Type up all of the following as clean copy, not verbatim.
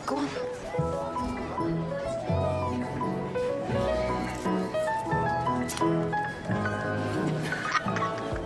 Go on.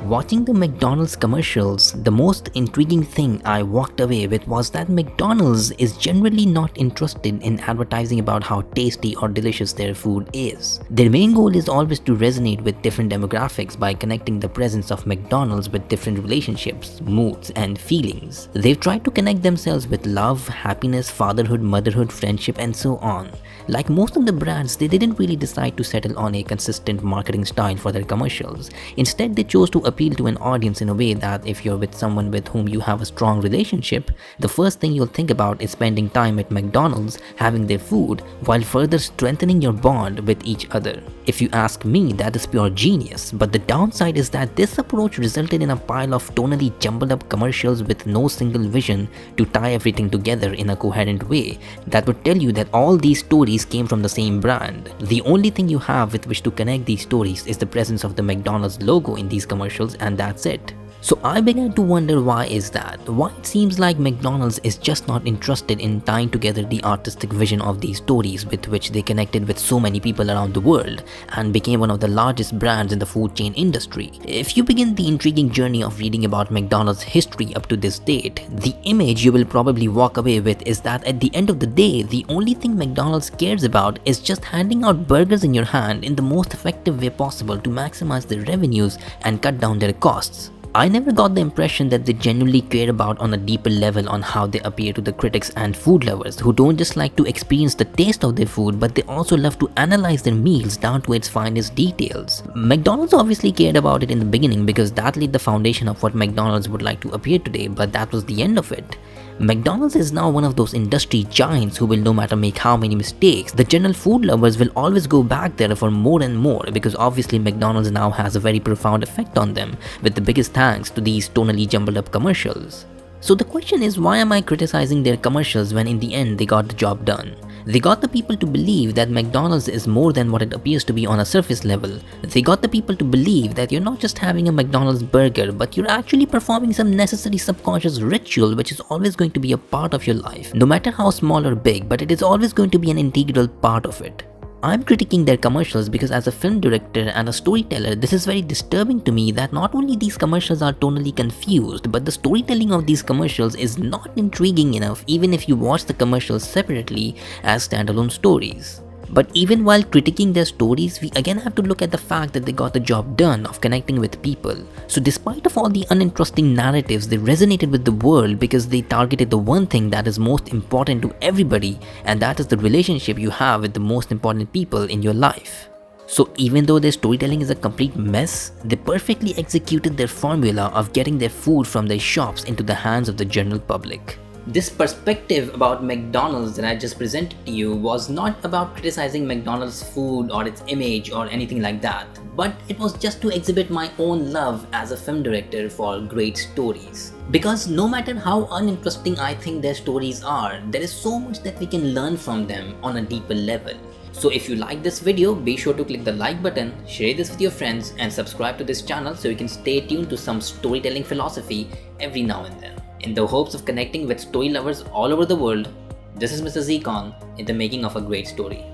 Watching the McDonald's commercials, the most intriguing thing I walked away with was that McDonald's is generally not interested in advertising about how tasty or delicious their food is. Their main goal is always to resonate with different demographics by connecting the presence of McDonald's with different relationships, moods, and feelings. They've tried to connect themselves with love, happiness, fatherhood, motherhood, friendship, and so on. Like most of the brands, they didn't really decide to settle on a consistent marketing style for their commercials. Instead, they chose to appeal to an audience in a way that if you're with someone with whom you have a strong relationship, the first thing you'll think about is spending time at McDonald's, having their food, while further strengthening your bond with each other. If you ask me, that is pure genius, but the downside is that this approach resulted in a pile of tonally jumbled up commercials with no single vision to tie everything together in a coherent way that would tell you that all these stories came from the same brand. The only thing you have with which to connect these stories is the presence of the McDonald's logo in these commercials, and that's it. So I began to wonder, why is that? Why it seems like McDonald's is just not interested in tying together the artistic vision of these stories with which they connected with so many people around the world and became one of the largest brands in the food chain industry. If you begin the intriguing journey of reading about McDonald's history up to this date, the image you will probably walk away with is that at the end of the day, the only thing McDonald's cares about is just handing out burgers in your hand in the most effective way possible to maximize their revenues and cut down their costs. I never got the impression that they genuinely care about on a deeper level on how they appear to the critics and food lovers who don't just like to experience the taste of their food, but they also love to analyze their meals down to its finest details. McDonald's obviously cared about it in the beginning because that laid the foundation of what McDonald's would like to appear today, but that was the end of it. McDonald's is now one of those industry giants who will no matter make how many mistakes, the general food lovers will always go back there for more and more, because obviously McDonald's now has a very profound effect on them, with the biggest thanks to these tonally jumbled up commercials. So the question is, why am I criticizing their commercials when in the end they got the job done? They got the people to believe that McDonald's is more than what it appears to be on a surface level. They got the people to believe that you're not just having a McDonald's burger, but you're actually performing some necessary subconscious ritual which is always going to be a part of your life, no matter how small or big, but it is always going to be an integral part of it. I'm critiquing their commercials because as a film director and a storyteller, this is very disturbing to me that not only these commercials are tonally confused, but the storytelling of these commercials is not intriguing enough even if you watch the commercials separately as standalone stories. But even while critiquing their stories, we again have to look at the fact that they got the job done of connecting with people. So despite of all the uninteresting narratives, they resonated with the world because they targeted the one thing that is most important to everybody, and that is the relationship you have with the most important people in your life. So even though their storytelling is a complete mess, they perfectly executed their formula of getting their food from their shops into the hands of the general public. This perspective about McDonald's that I just presented to you was not about criticizing McDonald's food or its image or anything like that, but it was just to exhibit my own love as a film director for great stories. Because no matter how uninteresting I think their stories are, there is so much that we can learn from them on a deeper level. So if you like this video, be sure to click the like button, share this with your friends, and subscribe to this channel so you can stay tuned to some storytelling philosophy every now and then. In the hopes of connecting with story lovers all over the world, this is Mr. Zcon in the making of a great story.